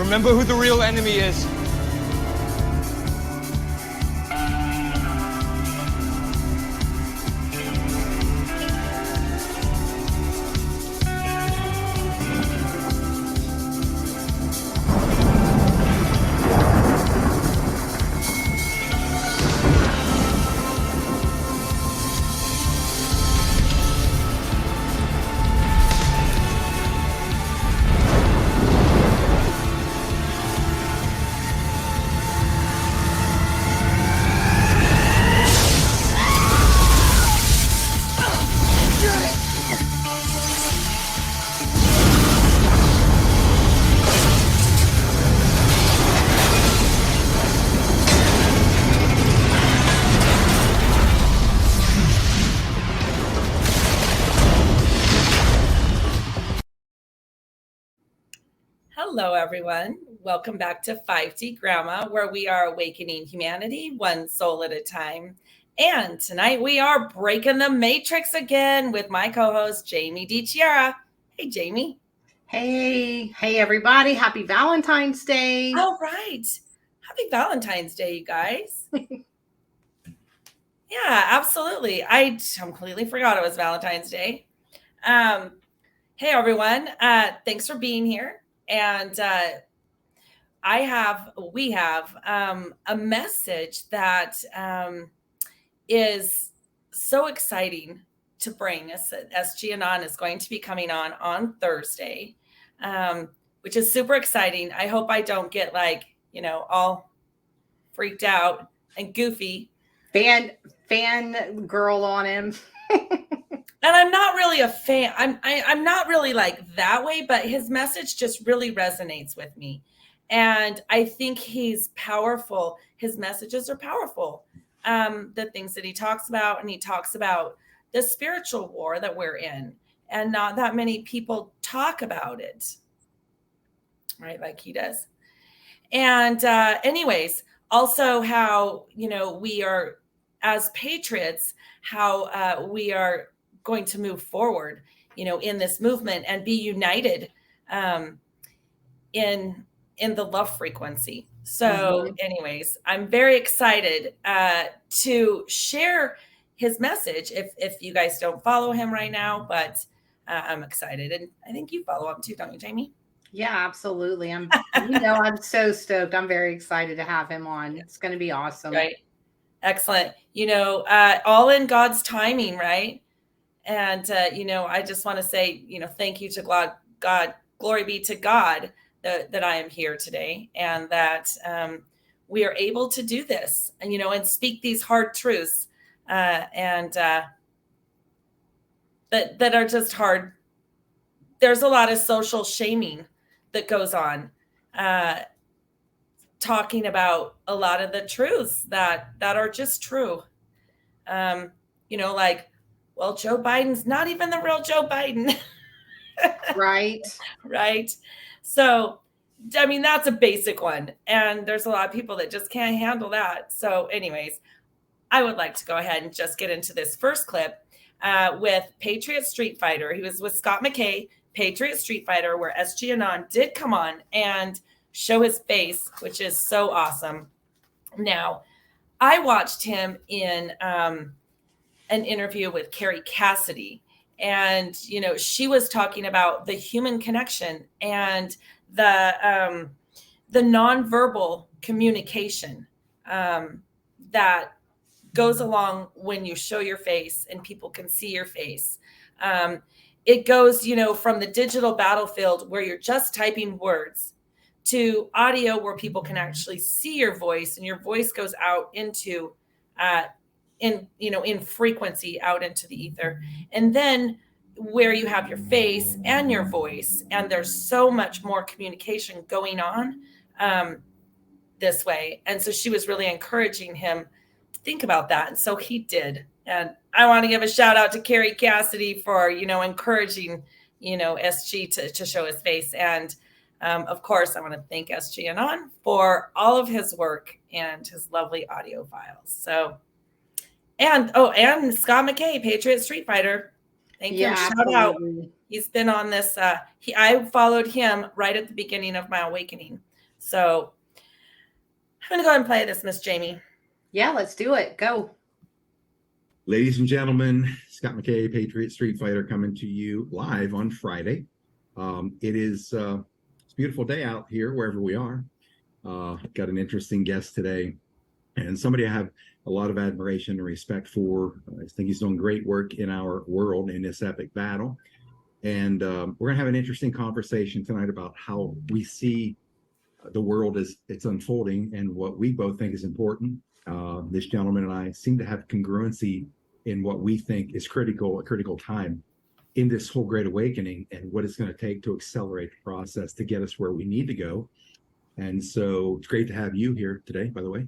Remember who the real enemy is. Hello, everyone. Welcome back to 5D Gramma, where we are awakening humanity one soul at a time. And tonight we are breaking the matrix again with my co-host, Jamie DiChiara. Hey, Jamie. Hey, everybody. Happy Valentine's Day. All right. Happy Valentine's Day, you guys. Yeah, absolutely. I completely forgot it was Valentine's Day. Hey, everyone. Thanks for being here. And we have a message that is so exciting to bring. SGAnon is going to be coming on Thursday, which is super exciting. I hope I don't get all freaked out and goofy. Fan girl on him. And I'm not really a fan. I'm not really like that way, but his message just really resonates with me. And I think he's powerful. His messages are powerful. The things that he talks about, and he talks about the spiritual war that we're in, and not that many people talk about it, right? Like he does. And anyways, also how, we are, as patriots, how we are going to move forward, in this movement and be united in the love frequency. So anyways, I'm very excited to share his message if you guys don't follow him right now, but I'm excited. And I think you follow him too, don't you, Jamie? Yeah, absolutely. I'm so stoked. I'm very excited to have him on. It's going to be awesome. Right. Excellent. All in God's timing, right? And, I just want to say, thank you to God, glory be to God that I am here today, and that we are able to do this and speak these hard truths and that are just hard. There's a lot of social shaming that goes on, talking about a lot of the truths that are just true. Well, Joe Biden's not even the real Joe Biden. Right. Right. So, I mean, that's a basic one. And there's a lot of people that just can't handle that. So anyways, I would like to go ahead and just get into this first clip with Patriot Street Fighter. He was with Scott McKay, Patriot Street Fighter, where SGAnon did come on and show his face, which is so awesome. Now, I watched him in an interview with Carrie Cassidy, and she was talking about the human connection and the nonverbal communication that goes along when you show your face and people can see your face. It goes, from the digital battlefield where you're just typing words to audio where people can actually see your voice, and your voice goes out into in frequency out into the ether. And then where you have your face and your voice, and there's so much more communication going on this way. And so she was really encouraging him to think about that. And so he did. And I want to give a shout out to Carrie Cassidy for, encouraging, SG to show his face. And of course, I want to thank SGAnon for all of his work and his lovely audio files. So, and Scott McKay, Patriot Street Fighter. Thank you. Shout out. He's been on this. I followed him right at the beginning of my awakening. So I'm going to go ahead and play this, Miss Jamie. Yeah, let's do it. Go. Ladies and gentlemen, Scott McKay, Patriot Street Fighter, coming to you live on Friday. It's a beautiful day out here wherever we are. Got an interesting guest today, and somebody I have a lot of admiration and respect for. I think he's doing great work in our world in this epic battle. And we're going to have an interesting conversation tonight about how we see the world as it's unfolding and what we both think is important. This gentleman and I seem to have congruency in what we think is a critical time in this whole great awakening and what it's going to take to accelerate the process to get us where we need to go. And so it's great to have you here today, by the way.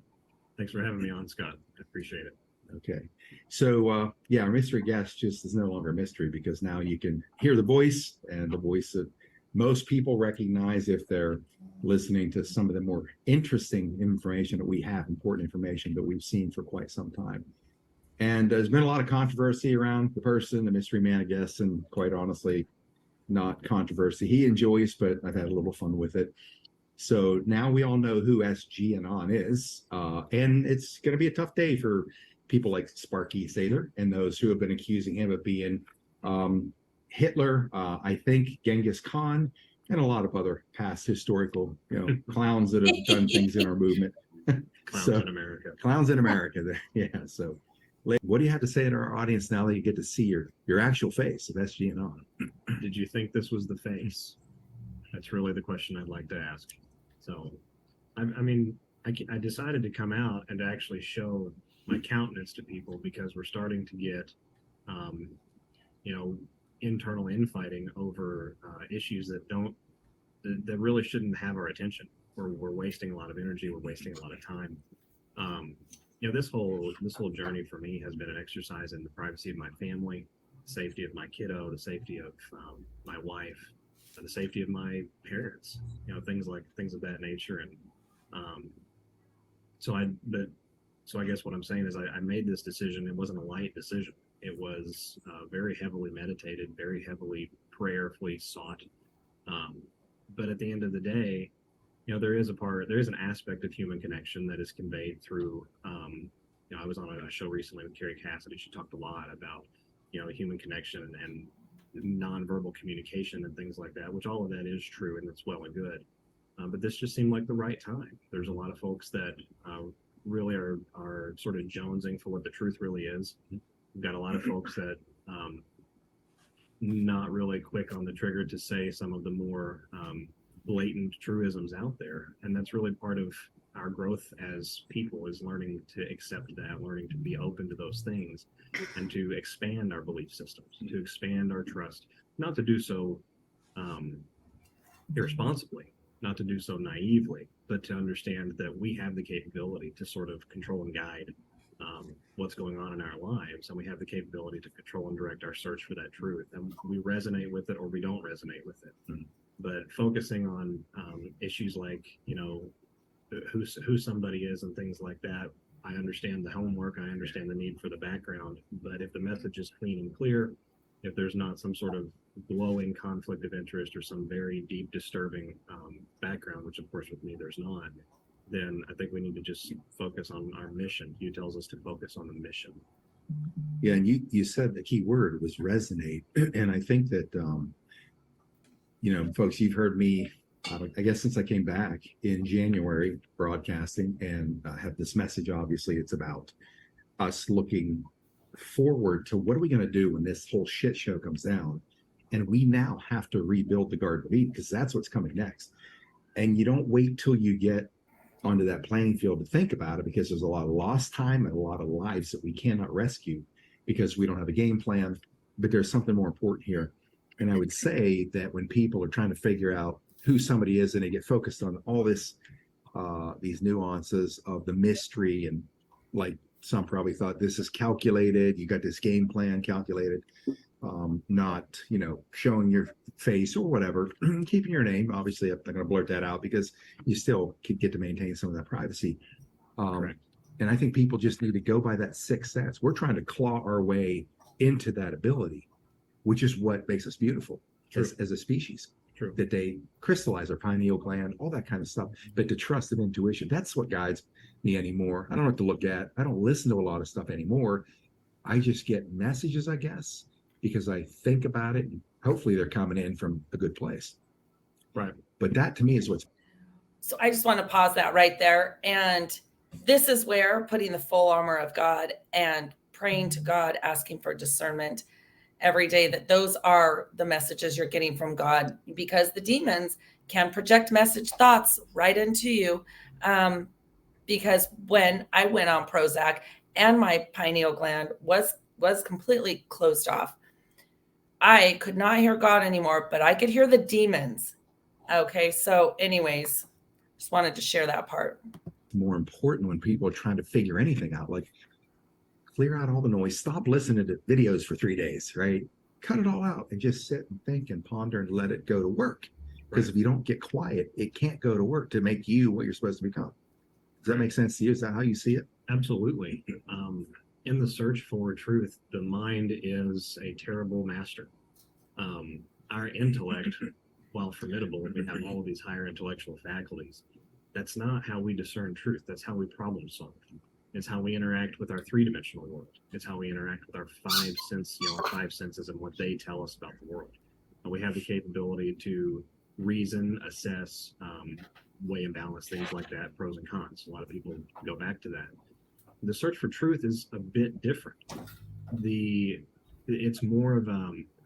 Thanks for having me on, Scott. I appreciate it. Okay. So, our mystery guest just is no longer a mystery because now you can hear the voice, and the voice that most people recognize if they're listening to some of the more interesting information that we have, important information that we've seen for quite some time. And there's been a lot of controversy around the person, the mystery man, I guess, and quite honestly, not controversy he enjoys, but I've had a little fun with it. So now we all know who SGAnon is, and it's going to be a tough day for people like Sparky Sather and those who have been accusing him of being Hitler, I think Genghis Khan, and a lot of other past historical, clowns that have done things in our movement. Clowns in America. Clowns in America. Yeah. So, what do you have to say to our audience now that you get to see your actual face of SGAnon? Did you think this was the face? That's really the question I'd like to ask. So, I decided to come out and to actually show my countenance to people because we're starting to get, internal infighting over issues that really shouldn't have our attention. We're wasting a lot of energy. We're wasting a lot of time. This whole journey for me has been an exercise in the privacy of my family, the safety of my kiddo, the safety of my wife, and the safety of my parents. Things of that nature. And so I guess what I'm saying is I made this decision. It wasn't a light decision. It was very heavily meditated, very heavily prayerfully sought. But at the end of the day, there is an aspect of human connection that is conveyed through, I was on a show recently with Carrie Cassidy. She talked a lot about, human connection and nonverbal communication and things like that, which all of that is true and it's well and good. But this just seemed like the right time. There's a lot of folks that really are sort of jonesing for what the truth really is. We've got a lot of folks that not really quick on the trigger to say some of the more blatant truisms out there. And that's really part of our growth as people, is learning to accept that, learning to be open to those things, and to expand our belief systems, to expand our trust, not to do so irresponsibly, not to do so naively, but to understand that we have the capability to sort of control and guide what's going on in our lives, and we have the capability to control and direct our search for that truth, and we resonate with it or we don't resonate with it. Mm-hmm. But focusing on issues like who somebody is and things like that, I understand the homework, I understand the need for the background, but if the message is clean and clear, if there's not some sort of glowing conflict of interest or some very deep disturbing background, which of course with me there's not, then I think we need to just focus on our mission. Hugh tells us to focus on the mission. Yeah, and you said the key word was resonate, and I think that folks, you've heard me, I guess since I came back in January broadcasting, and have this message. Obviously, it's about us looking forward to what are we going to do when this whole shit show comes down, and we now have to rebuild the Garden of Eden, because that's what's coming next. And you don't wait till you get onto that playing field to think about it, because there's a lot of lost time and a lot of lives that we cannot rescue because we don't have a game plan. But there's something more important here. And I would say that when people are trying to figure out who somebody is and they get focused on all this, these nuances of the mystery, and like some probably thought this is calculated, you got this game plan calculated, not, showing your face or whatever, keeping your name. Obviously, I'm not going to blurt that out because you still could get to maintain some of that privacy. Correct. And I think people just need to go by that sixth sense. We're trying to claw our way into that ability, which is what makes us beautiful as a species. True. that they crystallize our pineal gland, all that kind of stuff. But to trust an intuition, that's what guides me anymore. I don't know what to look at. I don't listen to a lot of stuff anymore. I just get messages, I guess, because I think about it, and hopefully they're coming in from a good place. Right. But that to me is what's. So I just want to pause that right there. And this is where putting the full armor of God and praying to God, asking for discernment every day, that those are the messages you're getting from God, because the demons can project message thoughts right into you. Because when I went on Prozac and my pineal gland was completely closed off, I could not hear God anymore, but I could hear the demons. Okay. So anyways, just wanted to share that part. More important when people are trying to figure anything out, like clear out all the noise, stop listening to videos for 3 days, right? Cut it all out and just sit and think and ponder and let it go to work. Because if you don't get quiet, it can't go to work to make you what you're supposed to become. Does that make sense to you? Is that how you see it? Absolutely. In the search for truth, the mind is a terrible master. Our intellect, while formidable, we have all of these higher intellectual faculties. That's not how we discern truth. That's how we problem solve. It's how we interact with our three-dimensional world. It's how we interact with our five senses and what they tell us about the world. And we have the capability to reason, assess, weigh and balance, things like that, pros and cons. A lot of people go back to that. The search for truth is a bit different. It's more of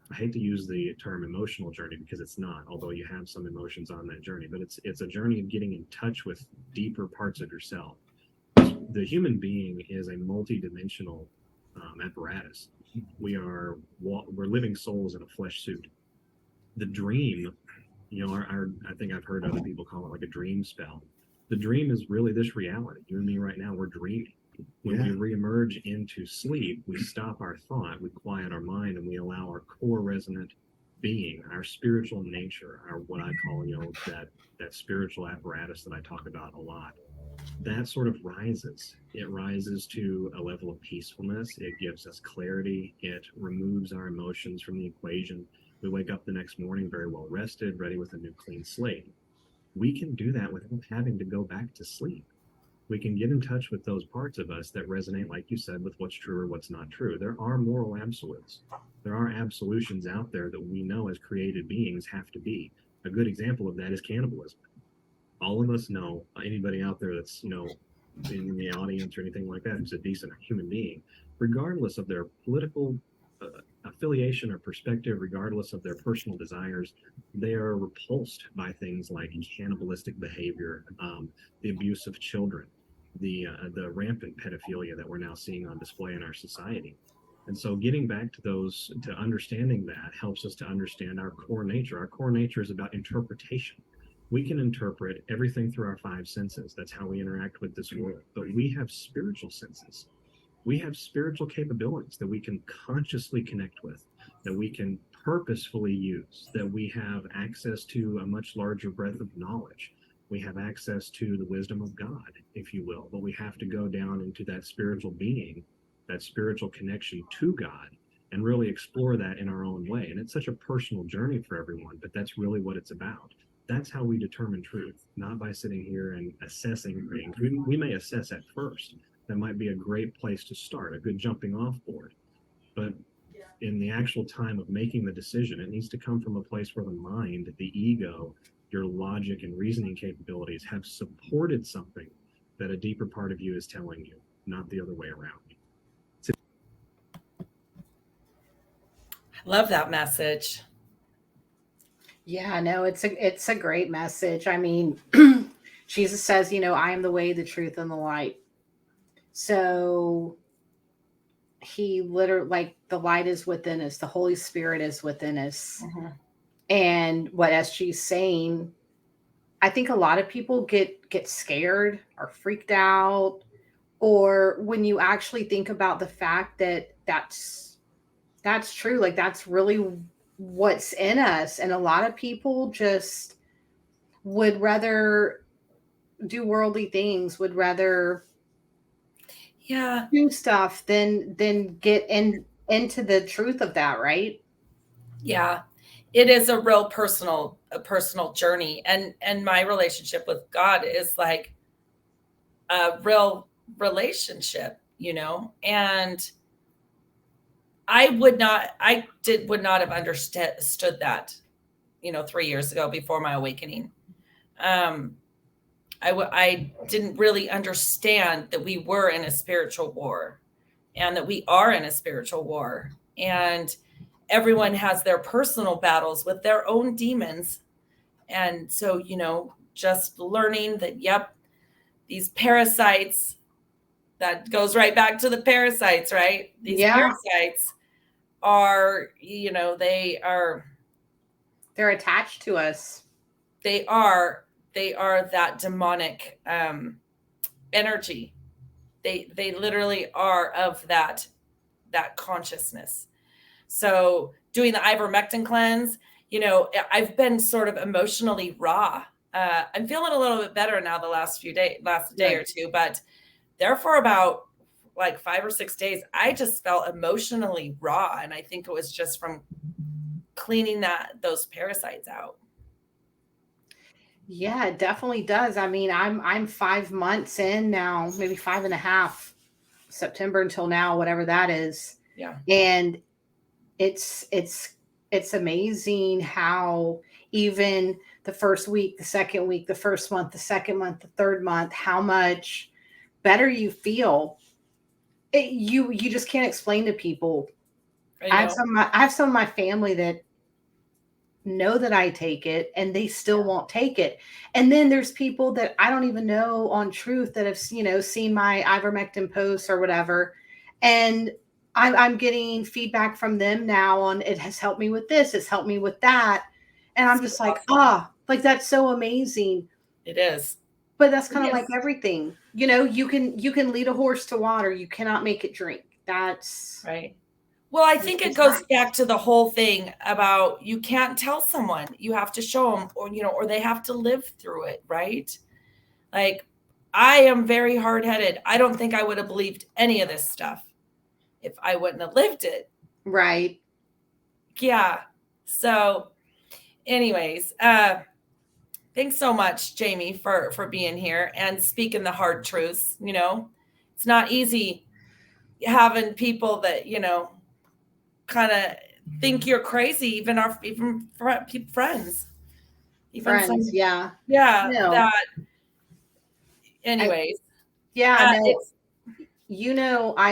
I hate to use the term emotional journey because it's not, although you have some emotions on that journey, but it's a journey of getting in touch with deeper parts of yourself. The human being is a multi-dimensional apparatus. We're living souls in a flesh suit. The dream, I think I've heard other people call it like a dream spell. The dream is really this reality. You and me right now, we're dreaming. When we reemerge into sleep, we stop our thought, we quiet our mind, and we allow our core resonant being, our spiritual nature, our what I call, that spiritual apparatus that I talk about a lot. That sort of rises. It rises to a level of peacefulness. It gives us clarity. It removes our emotions from the equation. We wake up the next morning very well rested, ready with a new clean slate. We can do that without having to go back to sleep. We can get in touch with those parts of us that resonate, like you said, with what's true or what's not true. There are moral absolutes. There are absolutions out there that we know as created beings have to be. A good example of that is cannibalism. All of us know, anybody out there that's, in the audience or anything like that, who's a decent human being, regardless of their political affiliation or perspective, regardless of their personal desires, they are repulsed by things like cannibalistic behavior, the abuse of children, the rampant pedophilia that we're now seeing on display in our society. And so getting back to understanding that helps us to understand our core nature. Our core nature is about interpretation. We can interpret everything through our five senses. That's how we interact with this world. But we have spiritual senses. We have spiritual capabilities that we can consciously connect with, that we can purposefully use, that we have access to a much larger breadth of knowledge. We have access to the wisdom of God, if you will, but we have to go down into that spiritual being, that spiritual connection to God, and really explore that in our own way. And it's such a personal journey for everyone, but that's really what it's about. That's how we determine truth, not by sitting here and assessing things. We may assess at first. That might be a great place to start, a good jumping off board. But in the actual time of making the decision, it needs to come from a place where the mind, the ego, your logic and reasoning capabilities have supported something that a deeper part of you is telling you, not the other way around. I love that message. Yeah, no, it's a great message. I mean, Jesus says, I am the way, the truth, and the light. So he literally, like, the light is within us, the Holy Spirit is within us. Mm-hmm. And what SG's saying, I think a lot of people get scared or freaked out, or when you actually think about the fact that that's true, like that's really what's in us. And a lot of people just would rather do worldly things, would rather do stuff than get into the truth of that, right? Yeah, it is a real personal a personal journey, and my relationship with God is like a real relationship, and I would not have understood that, 3 years ago before my awakening. I didn't really understand that we were in a spiritual war, and that we are in a spiritual war, and everyone has their personal battles with their own demons. And so, just learning that, yep, these parasites, that goes right back to the parasites, right? These parasites are, they're attached to us. They are that demonic energy. They literally are of that consciousness. So doing the ivermectin cleanse, I've been sort of emotionally raw. I'm feeling a little bit better now the last day or two, but there for about like 5 or 6 days, I just felt emotionally raw. And I think it was just from cleaning those parasites out. Yeah, it definitely does. I mean, I'm 5 months in now, maybe 5.5, September until now, whatever that is. Yeah. And it's amazing how even the first week, the second week, the first month, the second month, the third month, how much better you feel. You just can't explain to people. I have some of my family that know that I take it and they still won't take it. And then there's people that I don't even know on Truth that have, seen my ivermectin posts or whatever. And I'm getting feedback from them now on, it has helped me with this. It's helped me with that. And I'm just like, like, that's so amazing. It is. But that's kind of like everything, you can lead a horse to water. You cannot make it drink. That's right. Well, I think it goes back to the whole thing about, you can't tell someone, you have to show them, or they have to live through it. Right. Like, I am very hard-headed. I don't think I would have believed any of this stuff if I wouldn't have lived it. Right. Yeah. So anyways, thanks so much, Jamie, for being here and speaking the hard truths. It's not easy having people that, kind of think you're crazy, even friends. Friends, yeah. Yeah. No. That. Anyways. I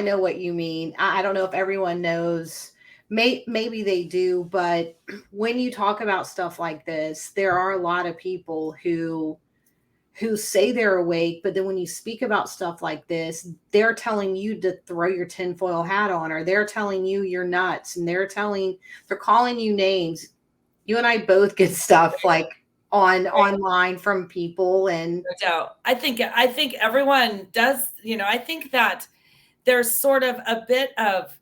know what you mean. I don't know if everyone knows. Maybe they do, but when you talk about stuff like this, there are a lot of people who say they're awake, but then when you speak about stuff like this, they're telling you to throw your tinfoil hat on, or they're telling you you're nuts, and they're calling you names. You and I both get stuff like online from people, and no doubt. I think everyone does. I think that there's sort of a bit of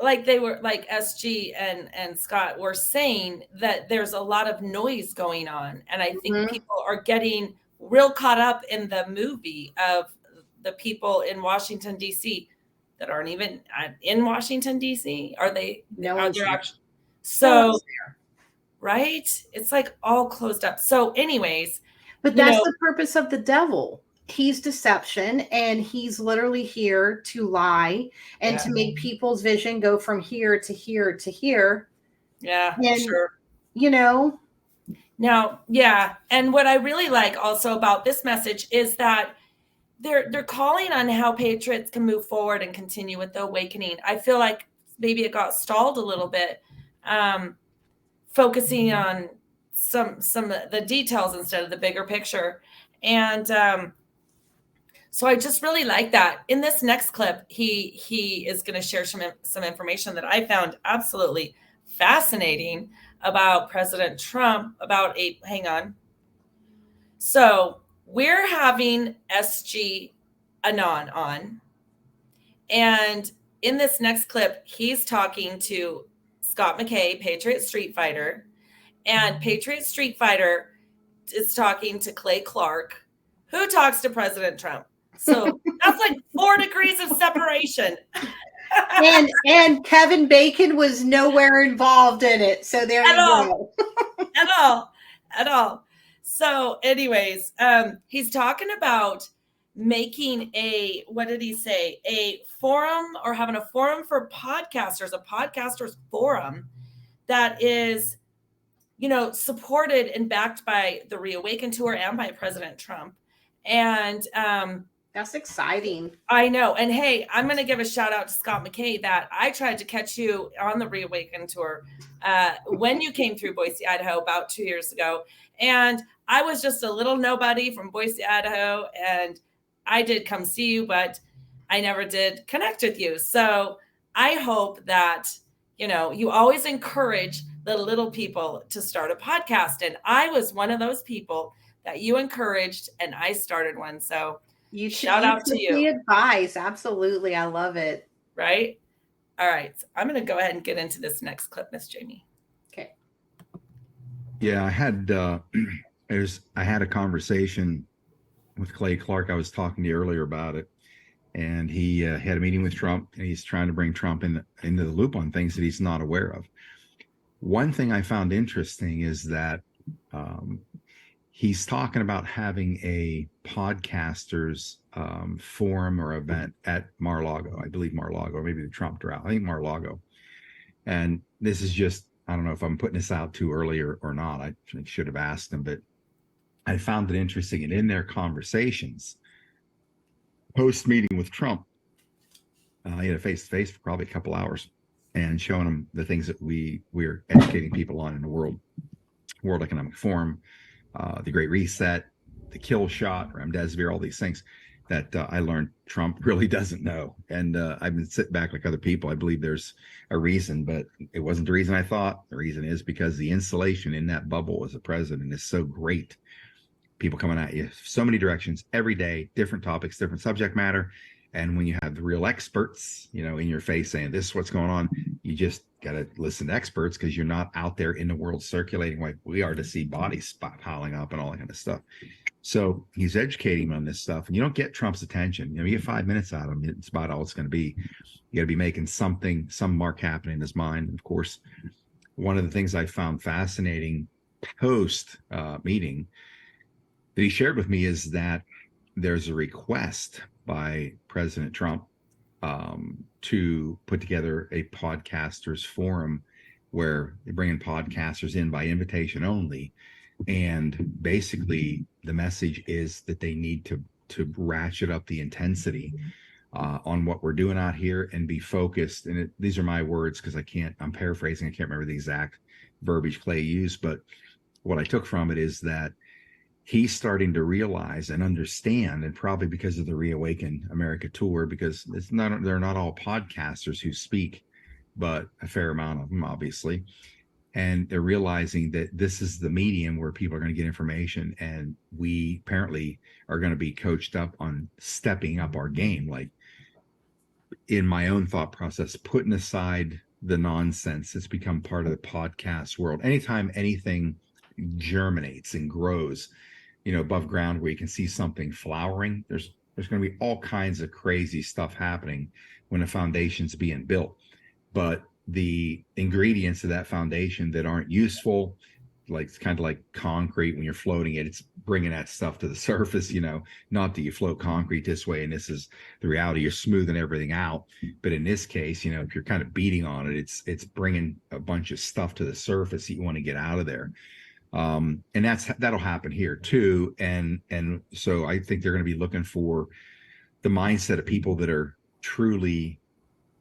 like SG and Scott were saying, that there's a lot of noise going on. And I think people are getting real caught up in the movie of the people in Washington, D.C. that aren't even in Washington, D.C. Are they? No are one's they there. actually? So, no one's there. Right? It's like all closed up. So anyways. But that's the purpose of the devil. He's deception, and he's literally here to lie and to make people's vision go from here to here to here. Yeah, and, sure. Now, and what I really like also about this message is that they're calling on how patriots can move forward and continue with the awakening. I feel like maybe it got stalled a little bit, focusing on some of the details instead of the bigger picture. And so I just really like that. In this next clip, he is going to share some information that I found absolutely fascinating about President Trump, hang on. So we're having SGAnon on. And in this next clip, he's talking to Scott McKay, Patriot Street Fighter. And Patriot Street Fighter is talking to Clay Clark, who talks to President Trump. So that's like 4 degrees of separation. And Kevin Bacon was nowhere involved in it. So there At you all. go. At all. So, anyways, he's talking about making what did he say? A forum, or having a forum for podcasters, a podcasters forum that is, supported and backed by the Reawaken Tour and by President Trump. And that's exciting. I know. And hey, I'm going to give a shout out to Scott McKay that I tried to catch you on the Reawaken Tour when you came through Boise, Idaho about 2 years ago. And I was just a little nobody from Boise, Idaho. And I did come see you, but I never did connect with you. So I hope that, you always encourage the little people to start a podcast. And I was one of those people that you encouraged, and I started one. So shout out to you. The advice. Absolutely. I love it. Right? All right. So I'm going to go ahead and get into this next clip, Miss Jamie. Okay. Yeah, I had a conversation with Clay Clark. I was talking to you earlier about it, and he had a meeting with Trump, and he's trying to bring Trump into the loop on things that he's not aware of. One thing I found interesting is that he's talking about having a podcasters forum or event at Mar-a-Lago. I believe Mar-a-Lago, or maybe the Trump drought. I think Mar-a-Lago. And this is just, I don't know if I'm putting this out too early or not. I should have asked him, but I found it interesting. And in their conversations, post meeting with Trump, he had a face-to-face for probably a couple hours and showing them the things that we're educating people on in the World Economic Forum, the Great Reset, the kill shot, remdesivir, all these things that I learned Trump really doesn't know. And I've been sitting back like other people. I believe there's a reason, but it wasn't the reason I thought. The reason is because the insulation in that bubble as a president is so great. People coming at you so many directions every day, different topics, different subject matter. And when you have the real experts, in your face saying this is what's going on, you just got to listen to experts because you're not out there in the world circulating like we are to see bodies piling up and all that kind of stuff. So he's educating him on this stuff, and you don't get Trump's attention. You get 5 minutes out of him. It's about all it's going to be. You got to be making some mark happen in his mind. Of course, one of the things I found fascinating post meeting that he shared with me is that there's a request by President Trump to put together a podcasters forum where they bring in podcasters in by invitation only. And basically the message is that they need to ratchet up the intensity on what we're doing out here and be focused. And these are my words because I'm paraphrasing. I can't remember the exact verbiage Clay used, but what I took from it is that he's starting to realize and understand, and probably because of the Reawaken America tour, because they're not all podcasters who speak, but a fair amount of them, obviously. And they're realizing that this is the medium where people are going to get information, and we apparently are going to be coached up on stepping up our game. Like in my own thought process, putting aside the nonsense that's become part of the podcast world. Anytime anything germinates and grows, above ground where you can see something flowering, there's going to be all kinds of crazy stuff happening when a foundation's being built. But the ingredients of that foundation that aren't useful, like it's kind of like concrete when you're floating it's bringing that stuff to the surface. Not that you float concrete this way and this is the reality, you're smoothing everything out. But in this case, if you're kind of beating on it, it's bringing a bunch of stuff to the surface that you want to get out of there. And that'll happen here too. And so I think they're going to be looking for the mindset of people that are truly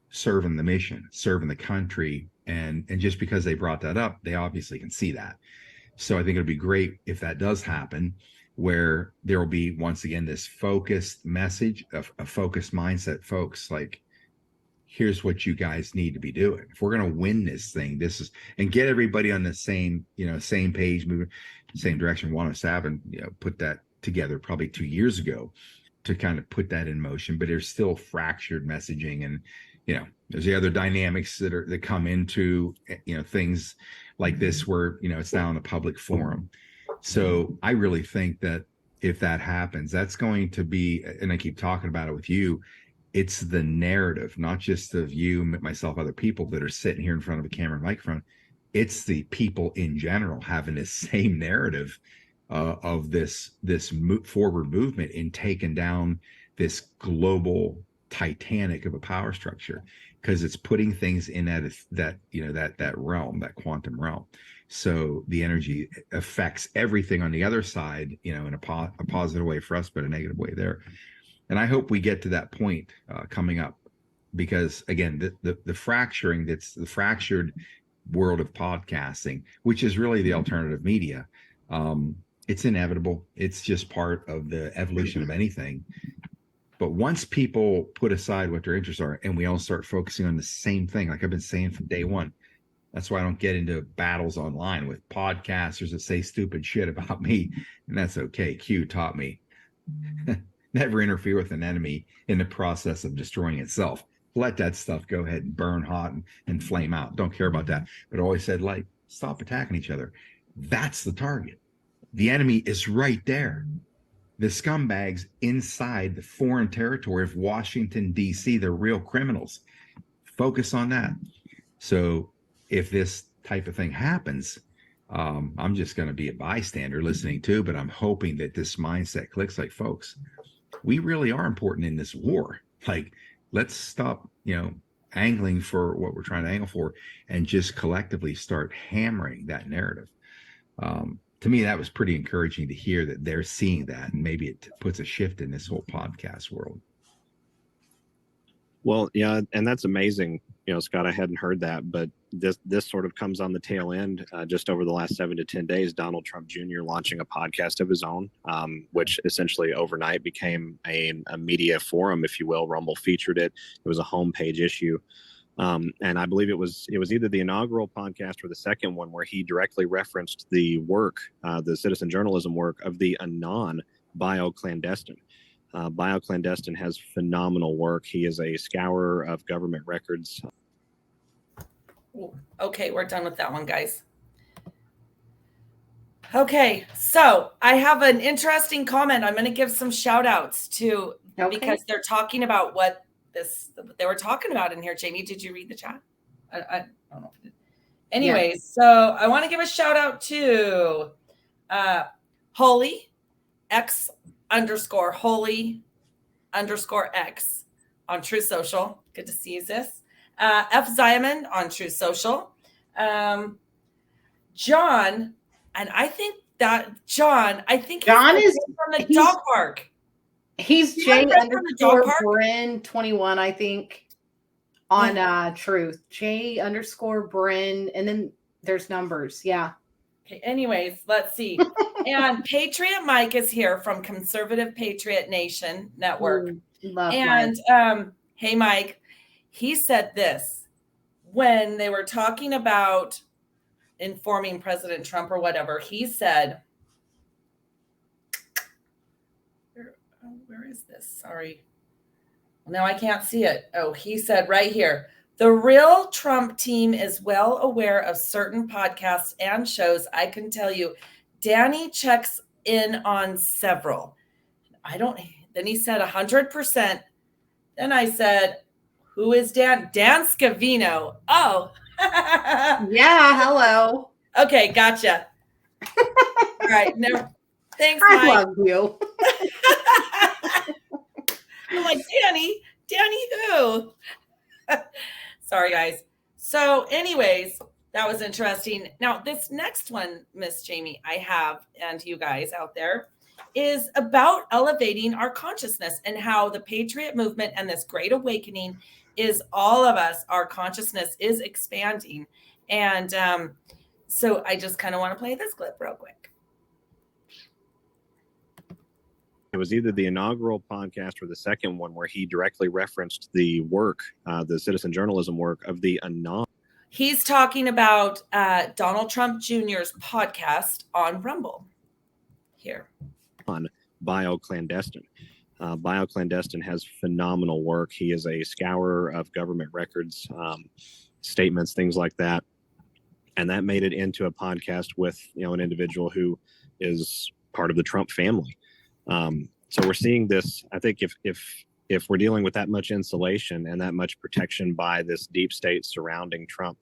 serving the mission, serving the country. And just because they brought that up, they obviously can see that. So I think it'll be great if that does happen, where there will be, once again, this focused message, a focused mindset, folks, like, here's what you guys need to be doing. If we're going to win this thing, and get everybody on the same page, moving same direction. Juan Savin, put that together probably 2 years ago to kind of put that in motion, but there's still fractured messaging. And, there's the other dynamics that come into, things like this where, it's now in a public forum. So I really think that if that happens, that's going to be, and I keep talking about it with you, it's the narrative, not just of you, myself, other people that are sitting here in front of a camera and microphone. It's the people in general having the same narrative of this forward movement in taking down this global Titanic of a power structure, because it's putting things in that realm, that quantum realm. So the energy affects everything on the other side, in a positive way for us, but a negative way there. And I hope we get to that point coming up, because again, the fracturing, that's the fractured world of podcasting, which is really the alternative media. It's inevitable. It's just part of the evolution of anything. But once people put aside what their interests are and we all start focusing on the same thing, like I've been saying from day one, that's why I don't get into battles online with podcasters that say stupid shit about me. And that's okay. Q taught me never interfere with an enemy in the process of destroying itself. Let that stuff go ahead and burn hot and flame out. Don't care about that. But I always said, like, stop attacking each other. That's the target. The enemy is right there. The scumbags inside the foreign territory of Washington, D.C., they're real criminals. Focus on that. So if this type of thing happens, I'm just going to be a bystander listening to, but I'm hoping that this mindset clicks, like, folks, we really are important in this war. Like, let's stop, angling for what we're trying to angle for and just collectively start hammering that narrative. To me, that was pretty encouraging to hear that they're seeing that, and maybe it puts a shift in this whole podcast world. Well, yeah, and that's amazing. Scott, I hadn't heard that, but this sort of comes on the tail end. Just over the last 7 to 10 days, Donald Trump Jr. launching a podcast of his own, which essentially overnight became a media forum, if you will. Rumble featured it. It was a homepage issue. And I believe it was either the inaugural podcast or the second one where he directly referenced the work, the citizen journalism work of the Anon bioclandestine. Bioclandestine has phenomenal work. He is a scourer of government records. Okay, we're done with that one, guys. Okay, so I have an interesting comment. I'm going to give some shout outs to, because they're talking about what they were talking about in here. Jamie, did you read the chat? I don't know. Anyways, So I want to give a shout out to Holy X _ Holy _ X on True Social. Good to see you, sis. F Ziaman on True Social. John, and I think John is from the dog park. He's J _ Bren 21, I think, on Truth. J _ Bren, and then there's numbers. Yeah. Okay. Anyways, let's see. And Patriot Mike is here from Conservative Patriot Nation Network. And Mike. Hey, Mike, he said this when they were talking about informing President Trump or whatever. He said, where is this? Sorry. Now I can't see it. Oh, he said right here, the real Trump team is well aware of certain podcasts and shows. I can tell you, Danny checks in on several. Then he said 100%. Then I said, who is Dan? Dan Scavino. Oh. Yeah, hello. Okay, gotcha. All right. No, thanks, Mike. I love you. I'm like, Danny who? Sorry, guys. So anyways, that was interesting. Now, this next one, Miss Jamie, I have, and you guys out there, is about elevating our consciousness and how the Patriot movement and this great awakening is all of us. Our consciousness is expanding. And so I just kind of want to play this clip real quick. It was either the inaugural podcast or the second one where he directly referenced the work, the citizen journalism work of the Anon. He's talking about Donald Trump Jr.'s podcast on Rumble. Here. On bioclandestine. Bioclandestine has phenomenal work. He is a scourer of government records, statements, things like that. And that made it into a podcast with, an individual who is part of the Trump family. So we're seeing this. I think if if we're dealing with that much insulation and that much protection by this deep state surrounding Trump,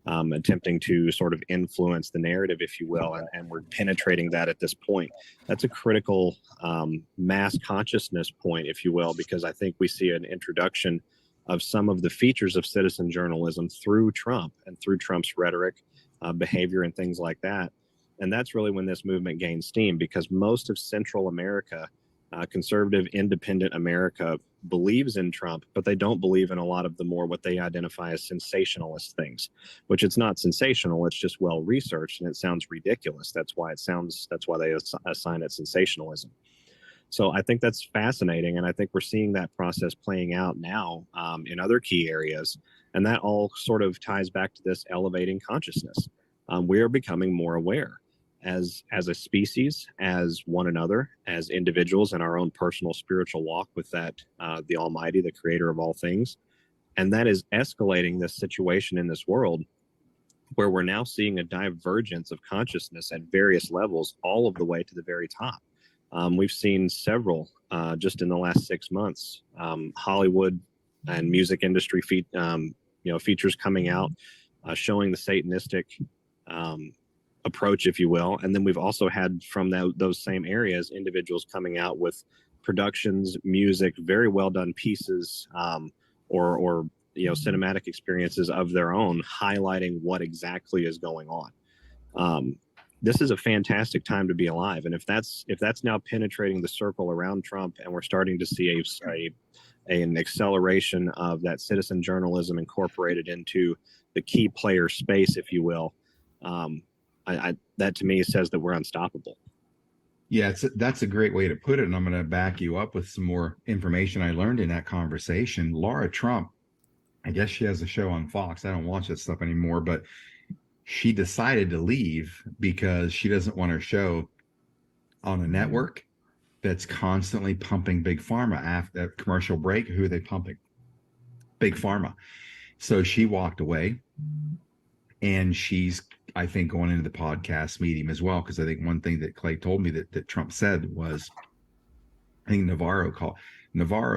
attempting to sort of influence the narrative, if you will, and we're penetrating that at this point, that's a critical mass consciousness point, if you will, because I think we see an introduction of some of the features of citizen journalism through Trump and through Trump's rhetoric, behavior, and things like that. And that's really when this movement gained steam, because most of Central America, conservative, independent America, believes in Trump, but they don't believe in a lot of the more what they identify as sensationalist things, which it's not sensational. It's just well researched, and it sounds ridiculous. That's why they assign it sensationalism. So I think that's fascinating, and I think we're seeing that process playing out now in other key areas, and that all sort of ties back to this elevating consciousness. We are becoming more aware as a species, as one another, as individuals in our own personal spiritual walk with that the Almighty, the Creator of all things, and that is escalating this situation in this world, where we're now seeing a divergence of consciousness at various levels, all of the way to the very top. We've seen several just in the last 6 months, Hollywood and music industry features coming out, showing the Satanistic approach, if you will. And then we've also had from those same areas individuals coming out with productions, music, very well done pieces, or cinematic experiences of their own, highlighting what exactly is going on. This is a fantastic time to be alive, and if that's now penetrating the circle around Trump, and we're starting to see an acceleration of that citizen journalism incorporated into the key player space, if you will, that to me says that we're unstoppable. Yeah, that's a great way to put it, and I'm going to back you up with some more information I learned in that conversation. Laura Trump, I guess she has a show on Fox. I don't watch that stuff anymore, but she decided to leave because she doesn't want her show on a network that's constantly pumping Big Pharma. After that commercial break, who are they pumping? Big Pharma. So she walked away, and she's, I think, going into the podcast medium as well, because I think one thing that Clay told me that Trump said was, I think Navarro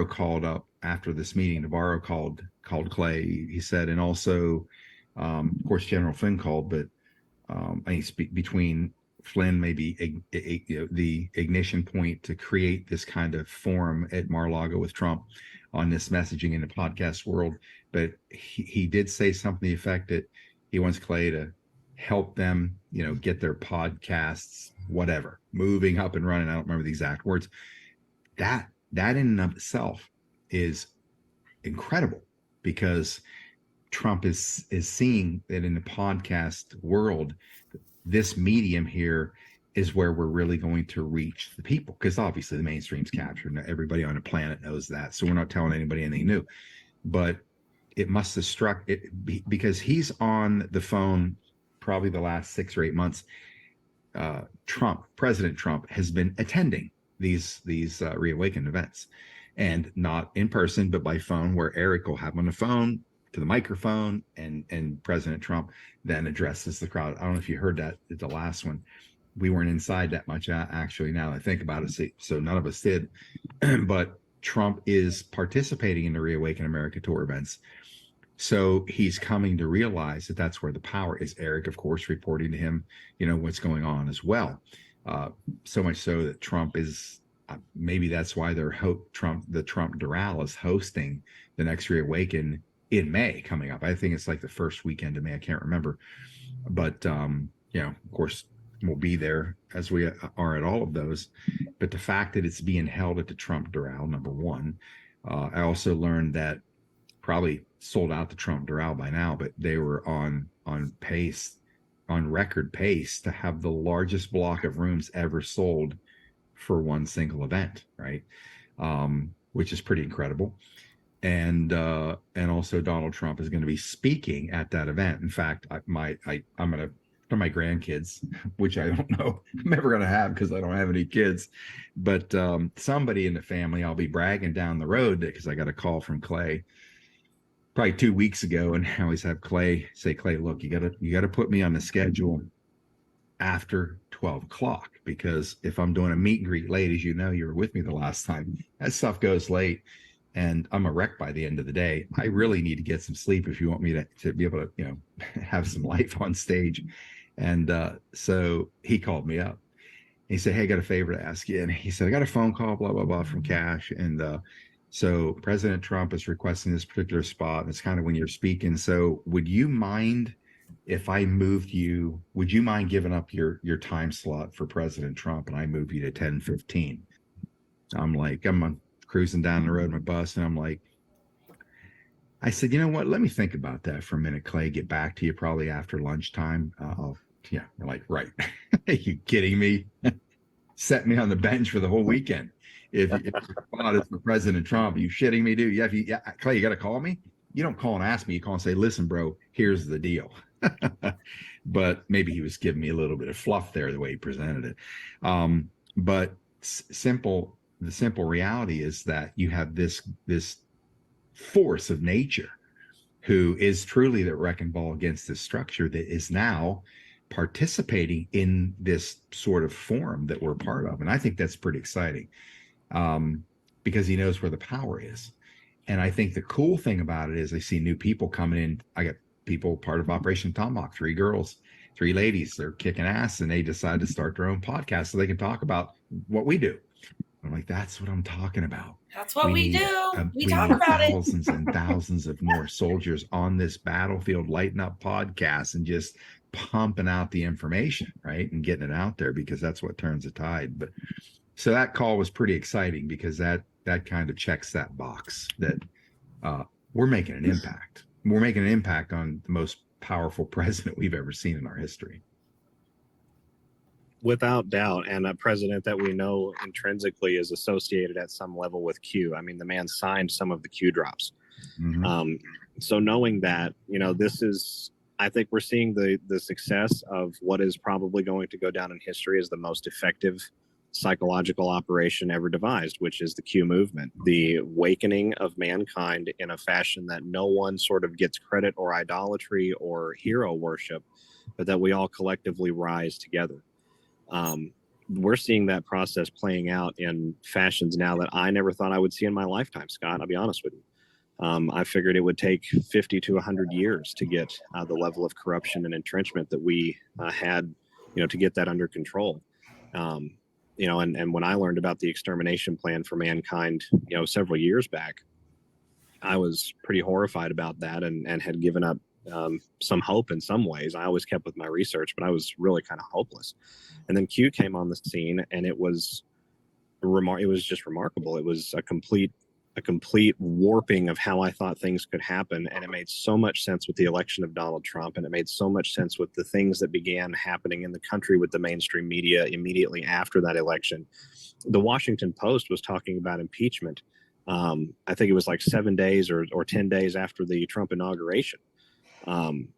called up after this meeting. Navarro called Clay, he said, and also of course General Flynn called, but I think between Flynn maybe the ignition point to create this kind of forum at Mar-a-Lago with Trump on this messaging in the podcast world. But he did say something to the effect that he wants Clay to help them, get their podcasts, whatever, moving up and running. I don't remember the exact words. That in and of itself is incredible, because Trump is seeing that in the podcast world, this medium here is where we're really going to reach the people, because obviously the mainstream's captured. Everybody on the planet knows that, so we're not telling anybody anything new. But it must have struck it, because he's on the phone probably the last 6 or 8 months. President Trump has been attending these Reawaken events, and not in person, but by phone, where Eric will have on the phone to the microphone, and President Trump then addresses the crowd. I don't know if you heard that at the last one. We weren't inside that much, actually, now that I think about it, so none of us did. But Trump is participating in the Reawaken America tour events. So he's coming to realize that that's where the power is. Eric, of course, reporting to him, what's going on as well. So much so that Trump is, maybe that's why the Trump Doral is hosting the next Reawaken in May coming up. I think it's like the first weekend of May. I can't remember. But, of course, we'll be there, as we are at all of those. But the fact that it's being held at the Trump Doral, number one. I also learned that probably sold out the Trump Doral by now, but they were on record pace to have the largest block of rooms ever sold for one single event, right? Which is pretty incredible. And also Donald Trump is going to be speaking at that event. In fact, I'm going to, for my grandkids, which I don't know I'm ever going to have because I don't have any kids, but somebody in the family, I'll be bragging down the road, because I got a call from Clay probably 2 weeks ago, and I always have Clay say, Clay, look, you got to put me on the schedule after 12 o'clock, because if I'm doing a meet and greet late, as you know, you were with me the last time, that stuff goes late and I'm a wreck by the end of the day. I really need to get some sleep if you want me to be able to, you know, have some life on stage. And so he called me up. He said, hey, I got a favor to ask you. And he said, I got a phone call, blah, blah, blah, from Cash. And so President Trump is requesting this particular spot. And it's kind of when you're speaking. So would you mind if I moved you, would you mind giving up your time slot for President Trump and I move you to 10:15? I'm cruising down the road in my bus and I'm like, I said, you know what? Let me think about that for a minute, Clay. Get back to you probably after lunchtime. Yeah, you're like, right. Are you kidding me? Set me on the bench for the whole weekend. If your spot is for President Trump, are you shitting me, dude? Yeah, Clay, you got to call me? You don't call and ask me. You call and say, listen, bro, here's the deal. But maybe he was giving me a little bit of fluff there, the way he presented it. But the simple reality is that you have this force of nature who is truly the wrecking ball against this structure that is now participating in this sort of forum that we're part of. And I think that's pretty exciting because he knows where the power is. And I think the cool thing about it is I see new people coming in. I got people part of Operation Tomahawk, 3 girls, 3 ladies. They're kicking ass and they decide to start their own podcast so they can talk about what we do. I'm like, that's what I'm talking about. That's what we do. We talk need about thousands and thousands of more soldiers on this battlefield, lighting up podcasts and just pumping out the information, right? And getting it out there because that's what turns the tide. But so that call was pretty exciting because that kind of checks that box that we're making an impact. We're making an impact on the most powerful president we've ever seen in our history. Without doubt, and a president that we know intrinsically is associated at some level with Q. I mean, the man signed some of the Q drops. Mm-hmm. So knowing that, you know, this is, I think we're seeing the success of what is probably going to go down in history as the most effective psychological operation ever devised, which is the Q movement, the awakening of mankind in a fashion that no one sort of gets credit or idolatry or hero worship, but that we all collectively rise together. We're seeing that process playing out in fashions now that I never thought I would see in my lifetime, Scott. I'll be honest with you. I figured it would take 50 to 100 years to get the level of corruption and entrenchment that we had, you know, to get that under control. You know, and when I learned about the extermination plan for mankind, you know, several years back, I was pretty horrified about that and had given up some hope in some ways. I always kept with my research, but I was really kind of hopeless. And then Q came on the scene, and it was just remarkable. It was a complete warping of how I thought things could happen, and it made so much sense with the election of Donald Trump, and it made so much sense with the things that began happening in the country with the mainstream media immediately after that election. The Washington Post was talking about impeachment. I think it was like 7 days or 10 days after the Trump inauguration.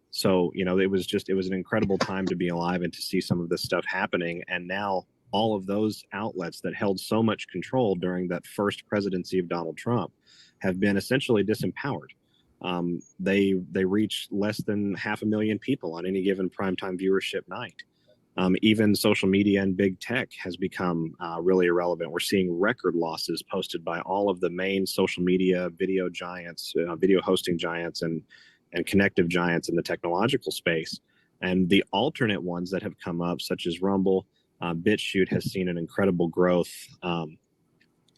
So, you know, it was an incredible time to be alive and to see some of this stuff happening. And now all of those outlets that held so much control during that first presidency of Donald Trump have been essentially disempowered. They reach less than 500,000 people on any given primetime viewership night. Even social media and big tech has become really irrelevant. We're seeing record losses posted by all of the main social media video giants, video hosting giants, and connective giants in the technological space. And the alternate ones that have come up, such as Rumble, BitChute has seen an incredible growth.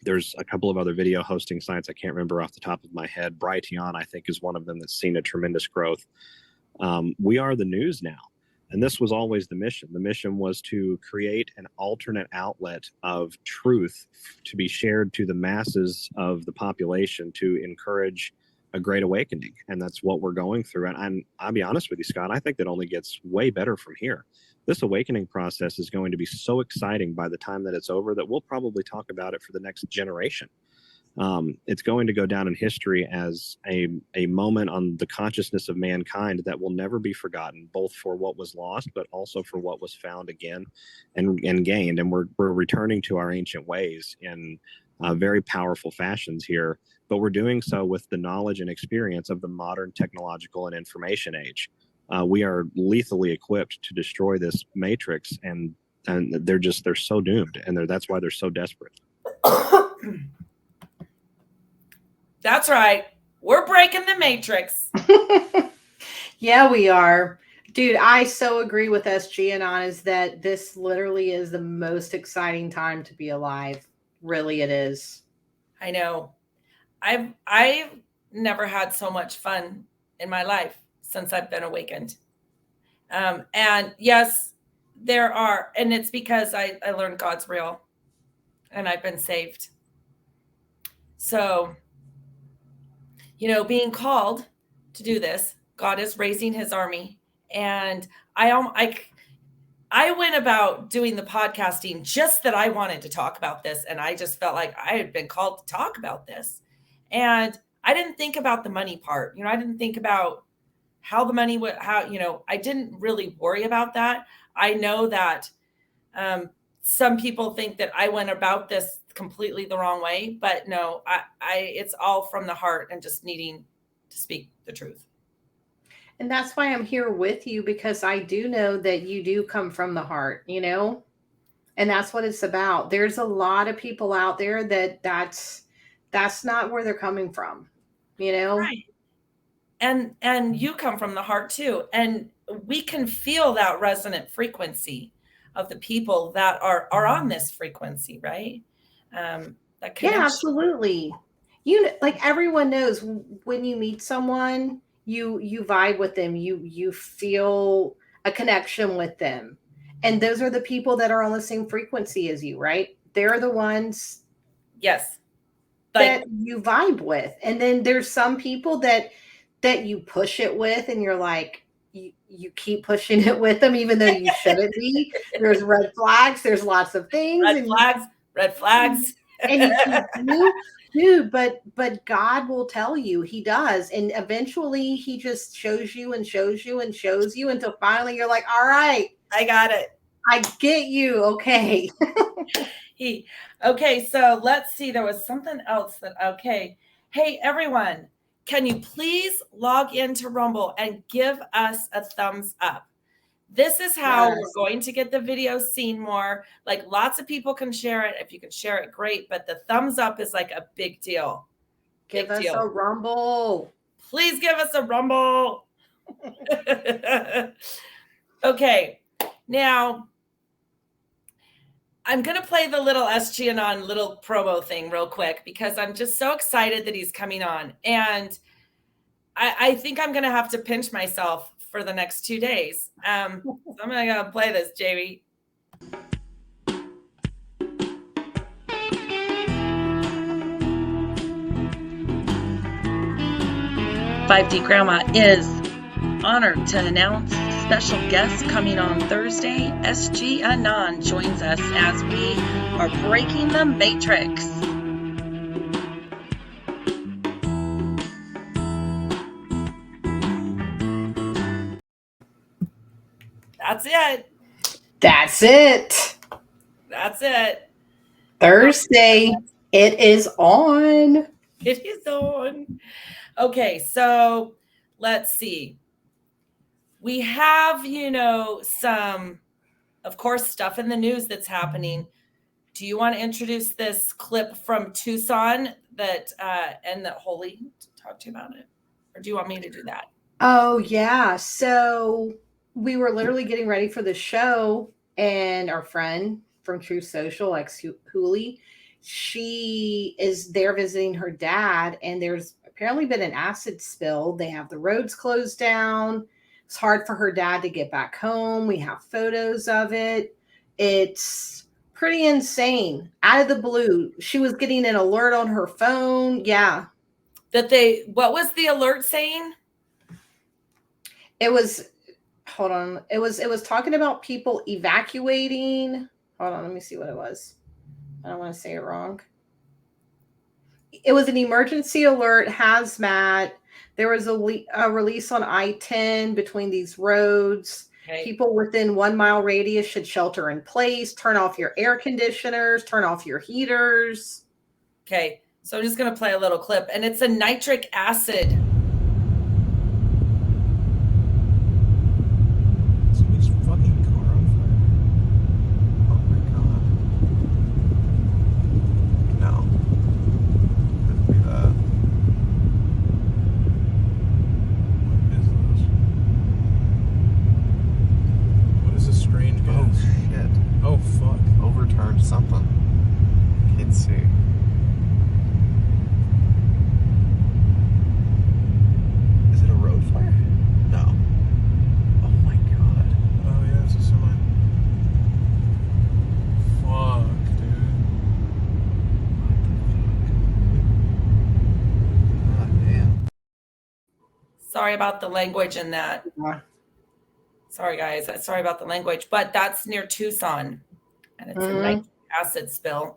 There's a couple of other video hosting sites I can't remember off the top of my head. Brighteon, I think, is one of them that's seen a tremendous growth. We are the news now. And this was always the mission. The mission was to create an alternate outlet of truth to be shared to the masses of the population to encourage a great awakening. And that's what we're going through. And I'll be honest with you, Scott, I think that only gets way better from here. This awakening process is going to be so exciting by the time that it's over that we'll probably talk about it for the next generation. It's going to go down in history as a moment on the consciousness of mankind that will never be forgotten, both for what was lost, but also for what was found again and gained. And we're returning to our ancient ways in very powerful fashions here, but we're doing so with the knowledge and experience of the modern technological and information age. we are lethally equipped to destroy this matrix, and they're so doomed, and that's why they're so desperate. That's right. We're breaking the matrix. Yeah, we are. Dude, I so agree with SGAnon is that this literally is the most exciting time to be alive. Really, it is. I know. I've never had so much fun in my life since I've been awakened. And yes, there are, and it's because I learned God's real and I've been saved. So, being called to do this, God is raising his army. And I went about doing the podcasting just that I wanted to talk about this. And I just felt like I had been called to talk about this. And I didn't think about the money part. I didn't think about how the money would, I didn't really worry about that. I know that some people think that I went about this completely the wrong way, but no, it's all from the heart and just needing to speak the truth. And that's why I'm here with you, because I do know that you do come from the heart, and that's what it's about. There's a lot of people out there that's not where they're coming from, Right. And you come from the heart too. And we can feel that resonant frequency of the people that are on this frequency, right? That connection. Yeah, absolutely. Like everyone knows when you meet someone, you vibe with them, you feel a connection with them. And those are the people that are on the same frequency as you, right? They're the ones yes, that you vibe with. And then there's some people that you push it with, and you're like, you keep pushing it with them, even though you shouldn't be. There's red flags. There's lots of things. Red flags. And you keep dude, but God will tell you. He does. And eventually he just shows you and shows you and shows you until finally you're like, all right, I got it. I get you. Okay. Okay. So let's see. There was something else okay. Hey, everyone, can you please log into Rumble and give us a thumbs up? This is how we're going to get the video seen more. Like, lots of people can share it. If you can share it, great. But the thumbs up is like a big deal. Give us a rumble. Please give us a rumble. Okay. Now, I'm going to play the little SGAnon little promo thing real quick because I'm just so excited that he's coming on. And I think I'm going to have to pinch myself for the next 2 days. So I'm going to play this, Jamie. 5D Gramma is honored to announce special guest coming on Thursday. SGAnon joins us as we are breaking the matrix. That's it. That's it. That's it. Thursday. It is on. It is on. Okay, so let's see. We have, some, of course, stuff in the news that's happening. Do you want to introduce this clip from Tucson that and that Holy talked to you about it? Or do you want me to do that? Oh, yeah. So we were literally getting ready for the show, and our friend from True Social, Hooli, she is there visiting her dad, and there's apparently been an acid spill. They have the roads closed down. It's hard for her dad to get back home. We have photos of it. It's pretty insane. Out of the blue, she was getting an alert on her phone. Yeah. What was the alert saying? It was, hold on. It was talking about people evacuating. Hold on. Let me see what it was. I don't want to say it wrong. It was an emergency alert, hazmat. There was a release on I-10 between these roads. Okay. People within 1 mile radius should shelter in place, turn off your air conditioners, turn off your heaters. Okay, so I'm just going to play a little clip, and it's a nitric acid. Let's see. Is it a road flare? No. Oh my god. Oh yeah, it's a semi. Fuck, dude. God damn. Sorry about the language in that. Yeah. Sorry, guys. Sorry about the language, but that's near Tucson, and it's a nitric acid spill.